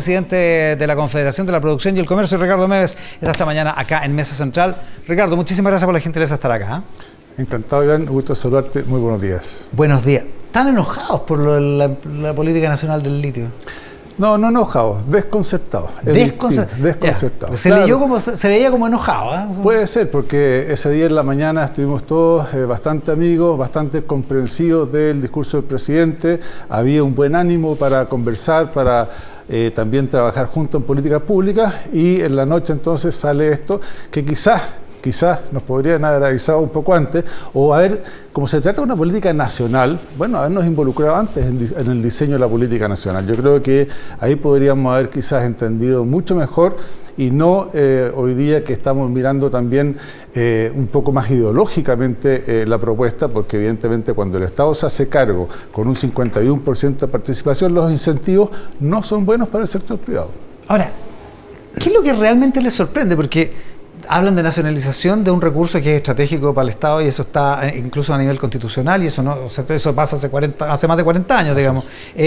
Presidente de la Confederación de la Producción y el Comercio, Ricardo Meves, está esta mañana acá en Mesa Central. Ricardo, muchísimas gracias por la gentileza de estar acá. Encantado, Iván, un gusto saludarte, muy buenos días. Buenos días. ¿Están enojados por la política nacional del litio? No enojados, desconcertados. Desconcertados. Se veía como enojado, ¿eh? Puede ser, porque ese día en la mañana estuvimos todos bastante amigos, bastante comprensivos del discurso del presidente. Había un buen ánimo para conversar, para también trabajar juntos en políticas públicas, y en la noche entonces sale esto que quizás nos podrían haber avisado un poco antes, o haber, como se trata de una política nacional, bueno, habernos involucrado antes en el diseño de la política nacional. Yo creo que ahí podríamos haber quizás entendido mucho mejor, y no hoy día que estamos mirando también un poco más ideológicamente la propuesta, porque evidentemente cuando el Estado se hace cargo con un 51% de participación, los incentivos no son buenos para el sector privado. Ahora, ¿qué es lo que realmente les sorprende? Porque hablan de nacionalización de un recurso que es estratégico para el Estado, y eso está incluso a nivel constitucional, y eso no, eso pasa hace más de 40 años, digamos.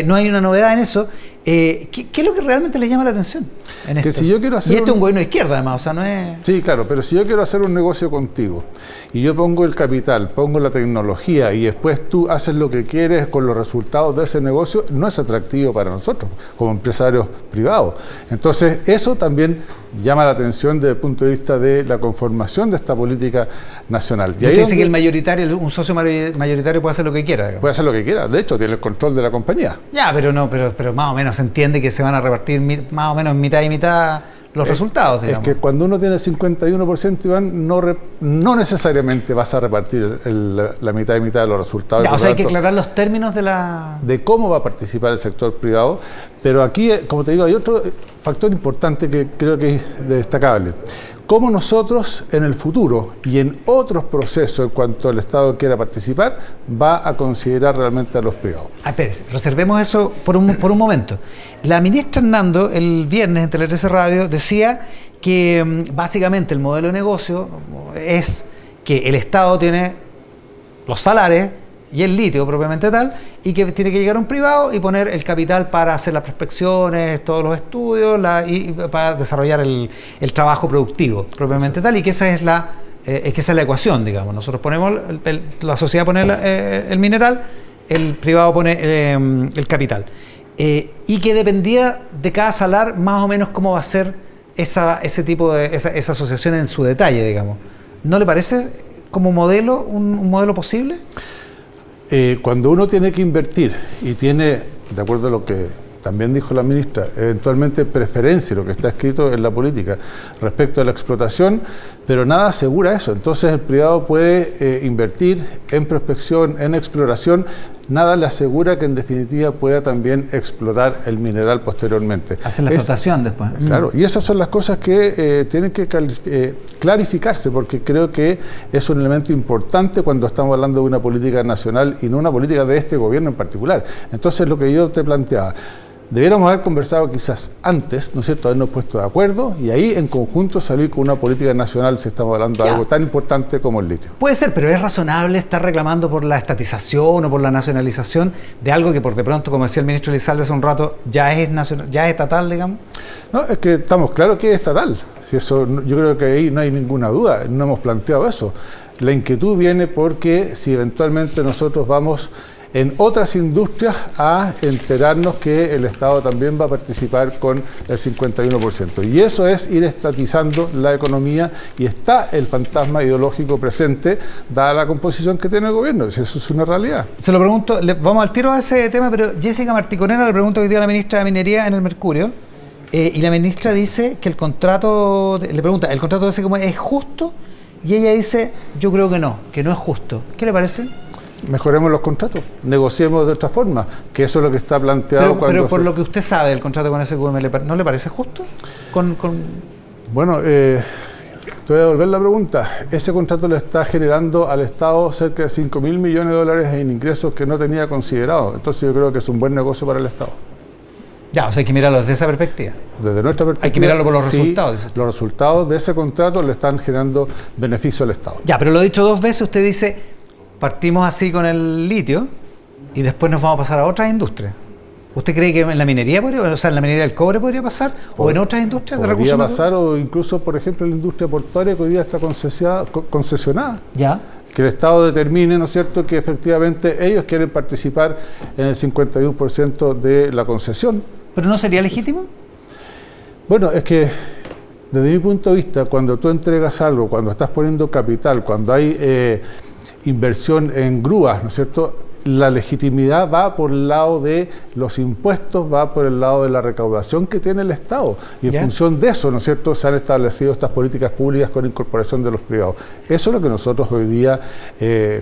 No hay una novedad en eso. ¿Qué es lo que realmente les llama la atención en esto? Si yo quiero hacer y este es un gobierno de izquierda, además, o sea, no es... Sí, claro, pero si yo quiero hacer un negocio contigo y yo pongo el capital, pongo la tecnología, y después tú haces lo que quieres con los resultados de ese negocio, no es atractivo para nosotros como empresarios privados. Entonces, eso también llama la atención desde el punto de vista de la conformación de esta política nacional. Y usted dice que el mayoritario, un socio mayoritario puede hacer lo que quiera, digamos. Puede hacer lo que quiera, de hecho tiene el control de la compañía. Ya, pero más o menos se entiende que se van a repartir más o menos mitad y mitad los resultados, digamos. Es que cuando uno tiene 51%, Iván, no necesariamente vas a repartir la mitad y mitad de los resultados. Ya, o sea, hay que aclarar los términos de cómo va a participar el sector privado, pero aquí, como te digo, hay otro factor importante que creo que es destacable. Cómo nosotros en el futuro y en otros procesos, en cuanto el Estado quiera participar, va a considerar realmente a los privados. Espérese, reservemos eso por un momento. La ministra Hernando el viernes en Tele 13 Radio decía que básicamente el modelo de negocio es que el Estado tiene los salares y el litio propiamente tal, y que tiene que llegar un privado y poner el capital para hacer las prospecciones, todos los estudios, y para desarrollar el trabajo productivo propiamente tal, y que esa es la ecuación, digamos. Nosotros ponemos, la sociedad pone el mineral, el privado pone el capital. Y que dependía de cada salar más o menos cómo va a ser esa asociación en su detalle, digamos. ¿No le parece como modelo un modelo posible? Cuando uno tiene que invertir y tiene, de acuerdo a lo que también dijo la ministra, eventualmente preferencia, lo que está escrito en la política, respecto a la explotación, pero nada asegura eso. Entonces el privado puede invertir en prospección, en exploración, nada le asegura que en definitiva pueda también explotar el mineral posteriormente. Hacer la explotación después. Claro, y esas son las cosas que tienen que clarificarse, porque creo que es un elemento importante cuando estamos hablando de una política nacional y no una política de este gobierno en particular. Entonces, lo que yo te planteaba, debiéramos haber conversado quizás antes, ¿no es cierto?, habernos puesto de acuerdo y ahí en conjunto salir con una política nacional si estamos hablando de algo tan importante como el litio. Puede ser, pero es razonable estar reclamando por la estatización o por la nacionalización de algo que por de pronto, como decía el ministro Elizalde hace un rato, ya es estatal, digamos. No, es que estamos claros que es estatal. Si eso, yo creo que ahí no hay ninguna duda, no hemos planteado eso. La inquietud viene porque si eventualmente nosotros vamos en otras industrias a enterarnos que el Estado también va a participar con el 51%. Y eso es ir estatizando la economía, y está el fantasma ideológico presente, dada la composición que tiene el gobierno. Eso es una realidad. Se lo pregunto, vamos al tiro a ese tema, pero Jessica Marticonena le pregunta hoy día a la ministra de Minería en el Mercurio, y la ministra dice que el contrato, le pregunta, ¿el contrato ese como es justo? Y ella dice, yo creo que no es justo. ¿Qué le parece? Mejoremos los contratos, negociemos de otra forma, que eso es lo que está planteado. Pero por lo que usted sabe del contrato con SQM, ¿no le parece justo? Bueno, te voy a devolver la pregunta. Ese contrato le está generando al Estado cerca de 5.000 millones de dólares en ingresos que no tenía considerado. Entonces yo creo que es un buen negocio para el Estado. Ya, o sea, hay que mirarlo desde esa perspectiva. Desde nuestra perspectiva. Hay que mirarlo por los resultados. Los resultados de ese contrato le están generando beneficio al Estado. Ya, pero lo he dicho 2 veces, usted dice, partimos así con el litio y después nos vamos a pasar a otras industrias. ¿Usted cree que en la minería o sea, en la minería del cobre podría pasar? ¿O en otras industrias de recursos naturales? Podría pasar, o incluso, por ejemplo, en la industria portuaria, que hoy día está concesionada. Ya. Que el Estado determine, ¿no es cierto?, que efectivamente ellos quieren participar en el 51% de la concesión. ¿Pero no sería legítimo? Bueno, es que desde mi punto de vista, cuando tú entregas algo, cuando estás poniendo capital, cuando hay inversión en grúas, ¿no es cierto?, la legitimidad va por el lado de los impuestos, va por el lado de la recaudación que tiene el Estado. Y en función de eso, ¿no es cierto?, se han establecido estas políticas públicas con incorporación de los privados. Eso es lo que nosotros hoy día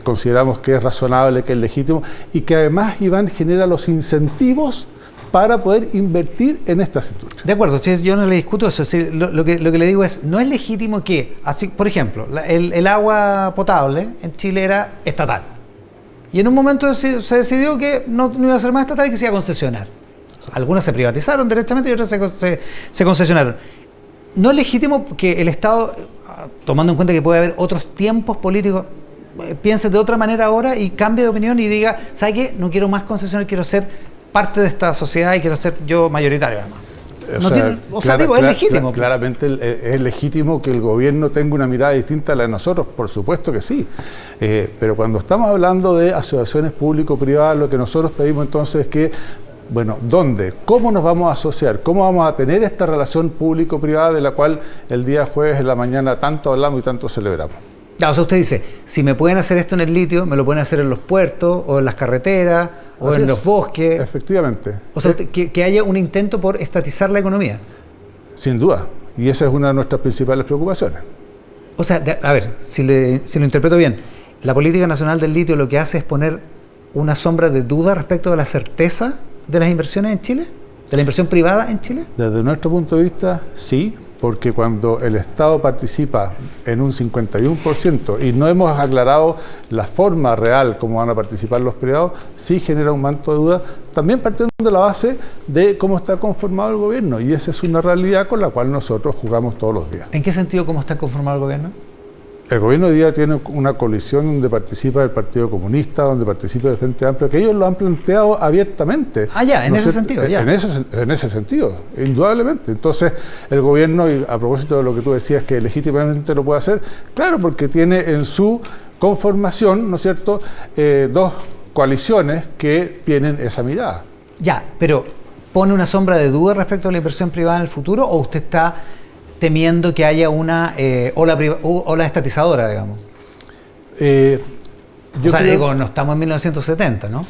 consideramos que es razonable, que es legítimo, y que además, Iván, genera los incentivos para poder invertir en estas industrias. De acuerdo, yo no le discuto eso. Es decir, lo que le digo es, no es legítimo que, así, por ejemplo, el agua potable en Chile era estatal. Y en un momento se decidió que no iba a ser más estatal y que se iba a concesionar. Algunas se privatizaron derechamente y otras se concesionaron. No es legítimo que el Estado, tomando en cuenta que puede haber otros tiempos políticos, piense de otra manera ahora y cambie de opinión y diga, ¿sabe qué? No quiero más concesionar, quiero ser parte de esta sociedad y quiero ser yo mayoritario además. Es legítimo. Claramente es legítimo que el gobierno tenga una mirada distinta a la de nosotros, por supuesto que sí. Pero cuando estamos hablando de asociaciones público-privadas, lo que nosotros pedimos entonces es que, bueno, ¿dónde? ¿Cómo nos vamos a asociar? ¿Cómo vamos a tener esta relación público-privada de la cual el día jueves en la mañana tanto hablamos y tanto celebramos? O sea, usted dice, si me pueden hacer esto en el litio, me lo pueden hacer en los puertos, o en las carreteras, o en los bosques. Efectivamente. O sea, que haya un intento por estatizar la economía. Sin duda. Y esa es una de nuestras principales preocupaciones. O sea, a ver, si lo interpreto bien, la política nacional del litio lo que hace es poner una sombra de duda respecto de la certeza de las inversiones en Chile, de la inversión privada en Chile. Desde nuestro punto de vista, sí. Porque cuando el Estado participa en un 51% y no hemos aclarado la forma real como van a participar los privados, sí genera un manto de duda, también partiendo de la base de cómo está conformado el gobierno. Y esa es una realidad con la cual nosotros jugamos todos los días. ¿En qué sentido cómo está conformado el gobierno? El gobierno hoy día tiene una coalición donde participa el Partido Comunista, donde participa el Frente Amplio, que ellos lo han planteado abiertamente. En ese sentido, ya. En ese sentido, indudablemente. Entonces, el gobierno, y a propósito de lo que tú decías, que legítimamente lo puede hacer, claro, porque tiene en su conformación, ¿no es cierto?, dos coaliciones que tienen esa mirada. Ya, pero ¿pone una sombra de duda respecto a la inversión privada en el futuro o usted está temiendo que haya una ola estatizadora, digamos? No estamos en 1970, ¿no?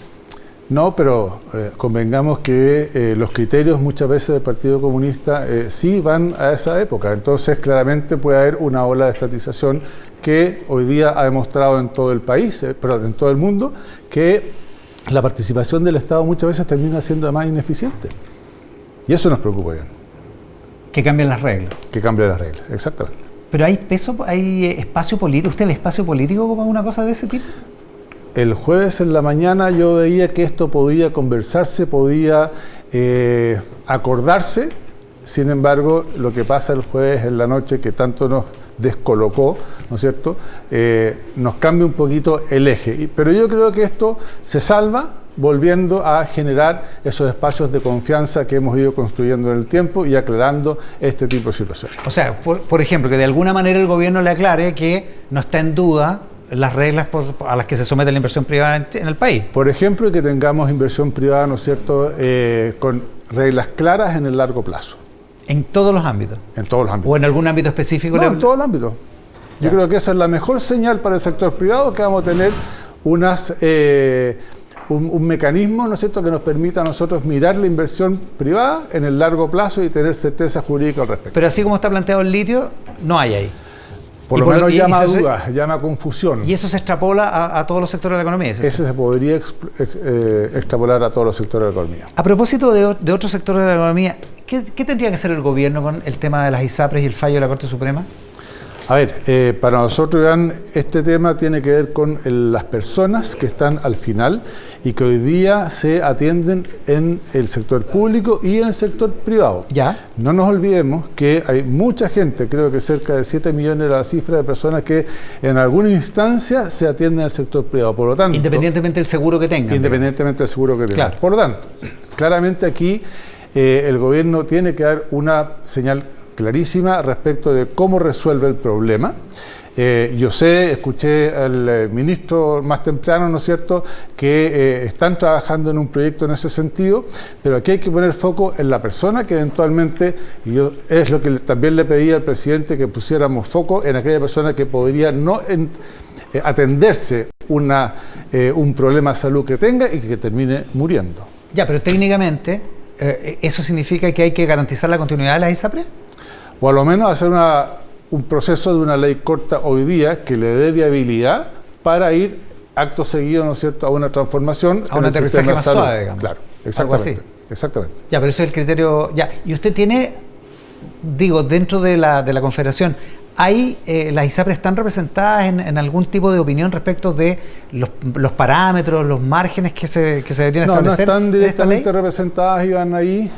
No, pero convengamos que los criterios muchas veces del Partido Comunista sí van a esa época. Entonces, claramente puede haber una ola de estatización que hoy día ha demostrado en todo el país, en todo el mundo, que la participación del Estado muchas veces termina siendo más ineficiente. Y eso nos preocupa bien. Que cambien las reglas. Que cambien las reglas, exactamente. Pero hay espacio político. ¿Usted ve espacio político como una cosa de ese tipo? El jueves en la mañana yo veía que esto podía conversarse, podía acordarse. Sin embargo, lo que pasa el jueves en la noche, que tanto nos descolocó, ¿no es cierto?, nos cambia un poquito el eje. Pero yo creo que esto se salva volviendo a generar esos espacios de confianza que hemos ido construyendo en el tiempo y aclarando este tipo de situaciones. O sea, por ejemplo, que de alguna manera el gobierno le aclare que no está en duda las reglas a las que se somete la inversión privada en el país. Por ejemplo, que tengamos inversión privada, ¿no es cierto?, con reglas claras en el largo plazo. ¿En todos los ámbitos? En todos los ámbitos. ¿O en algún ámbito específico? No, en todos los ámbitos. Yo creo que esa es la mejor señal para el sector privado, que vamos a tener un mecanismo, ¿no es cierto?, que nos permita a nosotros mirar la inversión privada en el largo plazo y tener certeza jurídica al respecto. Pero así como está planteado el litio, no hay ahí. Por lo menos llama a dudas, llama a confusión. ¿Y eso se extrapola a todos los sectores de la economía? Ese se podría extrapolar a todos los sectores de la economía. A propósito de otros sectores de la economía, ¿qué tendría que hacer el gobierno con el tema de las ISAPRES y el fallo de la Corte Suprema? A ver, para nosotros, Iván, este tema tiene que ver con las personas que están al final y que hoy día se atienden en el sector público y en el sector privado. ¿Ya? No nos olvidemos que hay mucha gente, creo que cerca de 7 millones la cifra de personas que en alguna instancia se atienden en el sector privado. Por lo tanto, independientemente del seguro que tengan. Independientemente del seguro que tengan. Claro. Por lo tanto, claramente aquí el gobierno tiene que dar una señal clarísima respecto de cómo resuelve el problema. Yo escuché al ministro más temprano, ¿no es cierto?, que están trabajando en un proyecto en ese sentido, pero aquí hay que poner foco en la persona que eventualmente, y yo es lo que también le pedí al presidente, que pusiéramos foco en aquella persona que podría no atenderse un problema de salud que tenga y que termine muriendo. Ya, pero técnicamente, ¿eso significa que hay que garantizar la continuidad de las ISAPRES? O a lo menos hacer un proceso de una ley corta hoy día que le dé viabilidad para ir acto seguido, ¿no es cierto?, a una transformación. A un aterrizaje más suave, digamos. Claro, exactamente. Algo así. Exactamente. Ya, pero ese es el criterio. Ya, y usted tiene, digo, dentro de la Confederación, ¿hay las ISAPRES están representadas en algún tipo de opinión respecto de los parámetros, los márgenes que se deberían establecer? No están directamente en representadas, Iván, ahí.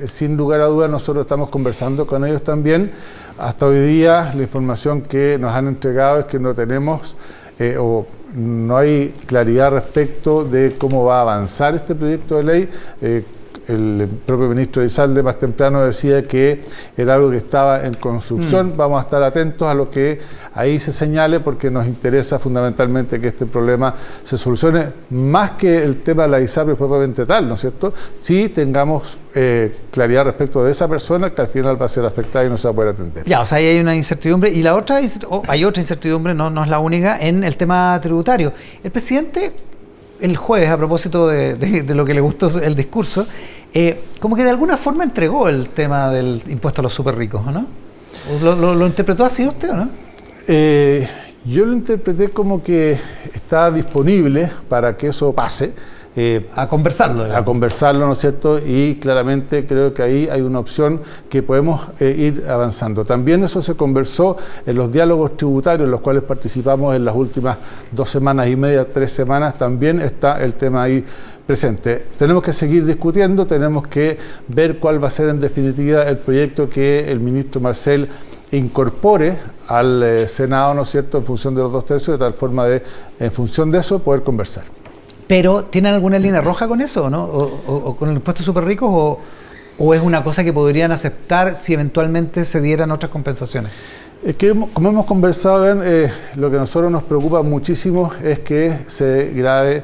Sin lugar a dudas, nosotros estamos conversando con ellos también. Hasta hoy día, la información que nos han entregado es que no tenemos o no hay claridad respecto de cómo va a avanzar este proyecto de ley. El propio ministro Elizalde más temprano decía que era algo que estaba en construcción. Vamos a estar atentos a lo que ahí se señale, porque nos interesa fundamentalmente que este problema se solucione, más que el tema de la ISAPRES propiamente tal, ¿no es cierto? Sí tengamos claridad respecto de esa persona que al final va a ser afectada y no se va a poder atender. Ya, o sea, ahí hay una incertidumbre, y la otra, hay otra incertidumbre, no es la única, en el tema tributario. El presidente, el jueves, a propósito de lo que le gustó el discurso, como que de alguna forma entregó el tema del impuesto a los súper ricos, ¿no? ¿Lo interpretó así usted o no? Yo lo interpreté como que está disponible para que eso pase. A conversarlo. A conversarlo, ¿no es cierto? Y claramente creo que ahí hay una opción que podemos ir avanzando. También eso se conversó en los diálogos tributarios en los cuales participamos en las últimas 2 semanas y media, 3 semanas, también está el tema ahí presente. Tenemos que seguir discutiendo, tenemos que ver cuál va a ser en definitiva el proyecto que el ministro Marcel incorpore al Senado, ¿no es cierto?, en función de los 2/3, de tal forma de, en función de eso, poder conversar. ¿Pero tienen alguna línea roja con eso, no? ¿O con el impuesto a súper ricos? ¿O es una cosa que podrían aceptar si eventualmente se dieran otras compensaciones? Es que, como hemos conversado, lo que a nosotros nos preocupa muchísimo es que se grave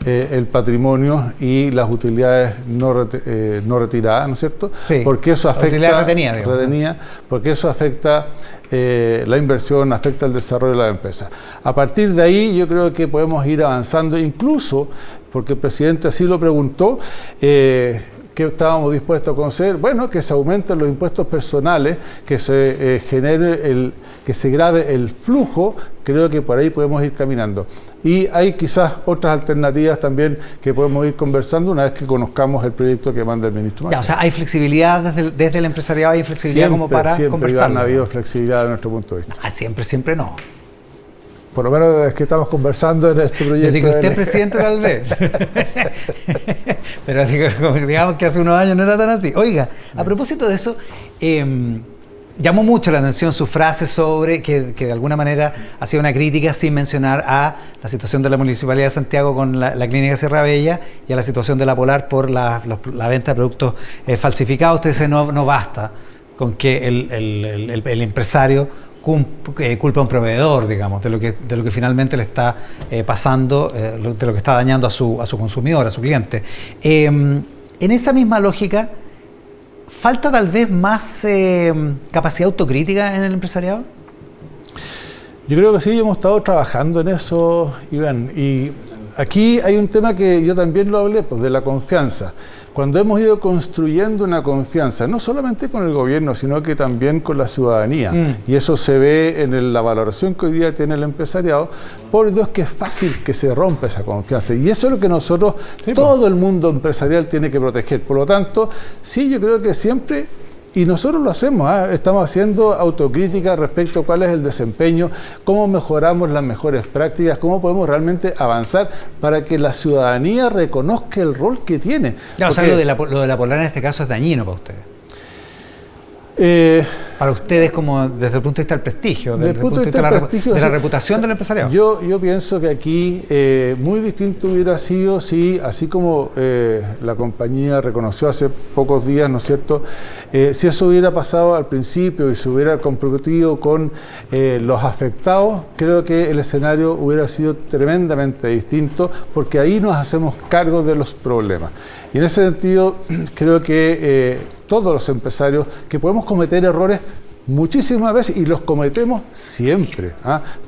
el patrimonio y las utilidades no retiradas, ¿no es cierto? Sí, porque eso afecta retenida, porque eso afecta la inversión, afecta el desarrollo de la empresa. A partir de ahí yo creo que podemos ir avanzando, incluso porque el presidente así lo preguntó, que estábamos dispuestos a conceder, bueno, que se aumenten los impuestos personales, que se genere que se grave el flujo. Creo que por ahí podemos ir caminando. Y hay quizás otras alternativas también que podemos ir conversando una vez que conozcamos el proyecto que manda el ministro Marcel. Ya, o sea, hay flexibilidad desde el empresariado, hay flexibilidad siempre, como para conversar. Siempre ha habido flexibilidad de nuestro punto de vista. Siempre no. Por lo menos es que estamos conversando en este proyecto. Yo digo, usted es presidente tal vez. Pero digamos que hace unos años no era tan así. Oiga, a propósito de eso, llamó mucho la atención su frase sobre que de alguna manera hacía una crítica sin mencionar a la situación de la Municipalidad de Santiago con la Clínica Sierra Bella y a la situación de la Polar por la venta de productos falsificados. Usted dice, no basta con que el empresario culpa a un proveedor, digamos, de lo que finalmente le está pasando, de lo que está dañando a su consumidor, a su cliente. En esa misma lógica, ¿falta tal vez más capacidad autocrítica en el empresariado? Yo creo que sí, hemos estado trabajando en eso, Iván. Y aquí hay un tema que yo también lo hablé, pues, de la confianza. Cuando hemos ido construyendo una confianza, no solamente con el gobierno, sino que también con la ciudadanía, y eso se ve en la valoración que hoy día tiene el empresariado, por Dios que es fácil que se rompa esa confianza, y eso es lo que nosotros, todo el mundo empresarial tiene que proteger. Por lo tanto, sí, yo creo que siempre Y nosotros lo hacemos, estamos haciendo autocrítica respecto a cuál es el desempeño, cómo mejoramos las mejores prácticas, cómo podemos realmente avanzar para que la ciudadanía reconozca el rol que tiene. Ya, o sea, lo de la polar en este caso es dañino para ustedes. Para ustedes, como desde el punto de vista del prestigio, desde el punto de vista de la reputación del empresariado. Yo pienso que aquí muy distinto hubiera sido si, así como la compañía reconoció hace pocos días, ¿no es cierto?, si eso hubiera pasado al principio y se hubiera comprometido con los afectados, creo que el escenario hubiera sido tremendamente distinto, porque ahí nos hacemos cargo de los problemas. Y en ese sentido, creo que todos los empresarios que podemos cometer errores muchísimas veces y los cometemos siempre.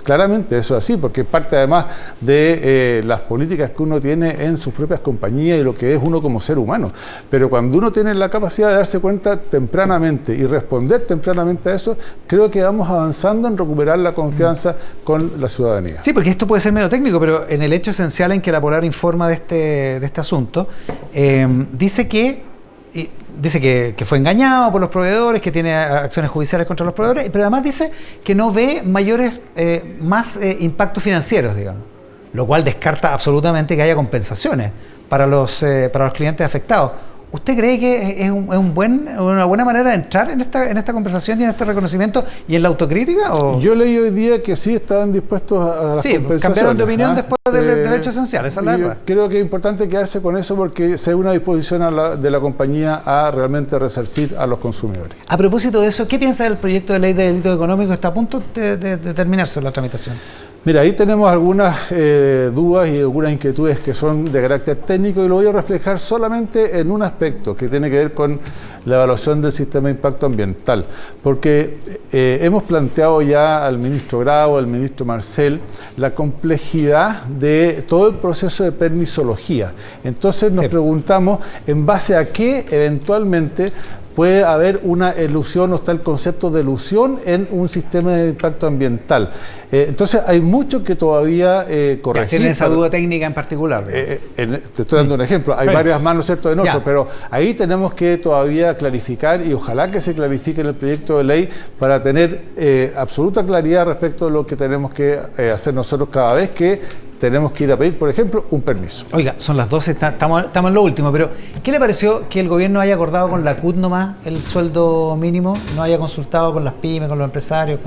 Claramente eso es así, porque parte además de las políticas que uno tiene en sus propias compañías y lo que es uno como ser humano. Pero cuando uno tiene la capacidad de darse cuenta tempranamente y responder tempranamente a eso, creo que vamos avanzando en recuperar la confianza con la ciudadanía. Sí, porque esto puede ser medio técnico, pero en el hecho esencial en que la Polar informa de este asunto, dice que fue engañado por los proveedores, que tiene acciones judiciales contra los proveedores, pero además dice que no ve más impactos financieros, digamos, lo cual descarta absolutamente que haya compensaciones para los clientes afectados. ¿Usted cree que es una buena manera de entrar en esta conversación y en este reconocimiento y en la autocrítica? ¿O? Yo leí hoy día que sí estaban dispuestos a las compensaciones. Cambiaron de opinión después del hecho esencial, esa es la verdad. Creo que es importante quedarse con eso porque se ve una disposición de la compañía a realmente resarcir a los consumidores. A propósito de eso, ¿qué piensa del proyecto de ley de delito económico? ¿Está a punto de terminarse la tramitación? Mira, ahí tenemos algunas dudas y algunas inquietudes que son de carácter técnico y lo voy a reflejar solamente en un aspecto que tiene que ver con la evaluación del sistema de impacto ambiental, porque hemos planteado ya al ministro Grau, al ministro Marcel, la complejidad de todo el proceso de permisología. Entonces nos preguntamos en base a qué eventualmente puede haber una elusión o está el concepto de elusión en un sistema de impacto ambiental. Entonces hay mucho que todavía corregir. ¿Tienen esa duda técnica en particular? Te estoy dando un ejemplo, hay varias más, ¿no es cierto?, en otro, pero ahí tenemos que todavía clarificar y ojalá que se clarifique en el proyecto de ley para tener absoluta claridad respecto de lo que tenemos que hacer nosotros cada vez que tenemos que ir a pedir, por ejemplo, un permiso. Oiga, son las 12, estamos en lo último, pero ¿qué le pareció que el gobierno haya acordado con la CUT nomás el sueldo mínimo? ¿No haya consultado con las pymes, con los empresarios?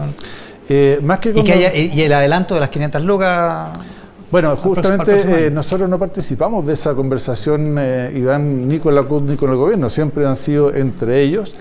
Más que con y el adelanto de las 500 lucas... Bueno, justamente nosotros no participamos de esa conversación, Iván, ni con la CUT ni con el gobierno, siempre han sido entre ellos.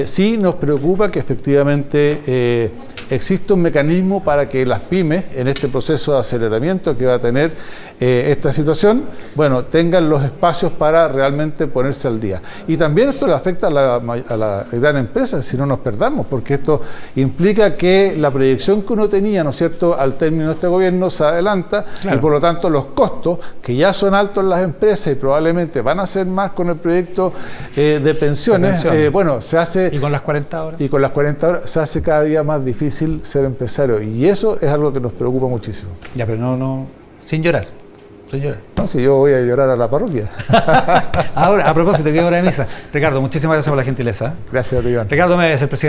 Sí nos preocupa que efectivamente existe un mecanismo para que las pymes, en este proceso de aceleramiento que va a tener esta situación, bueno, tengan los espacios para realmente ponerse al día. Y también esto le afecta a la gran empresa, si no nos perdamos, porque esto implica que la proyección que uno tenía, ¿no es cierto?, al término de este gobierno se adelanta. Claro. Y por lo tanto los costos, que ya son altos en las empresas y probablemente van a ser más con el proyecto de pensiones, bueno, se hace... ¿Y con las 40 horas? Y con las 40 horas se hace cada día más difícil ser empresario. Y eso es algo que nos preocupa muchísimo. Ya, pero no sin llorar. No, si yo voy a llorar a la parroquia. Ahora, a propósito, que hora de misa. Ricardo, muchísimas gracias por la gentileza. Gracias, Iván. Ricardo Méndez, el presidente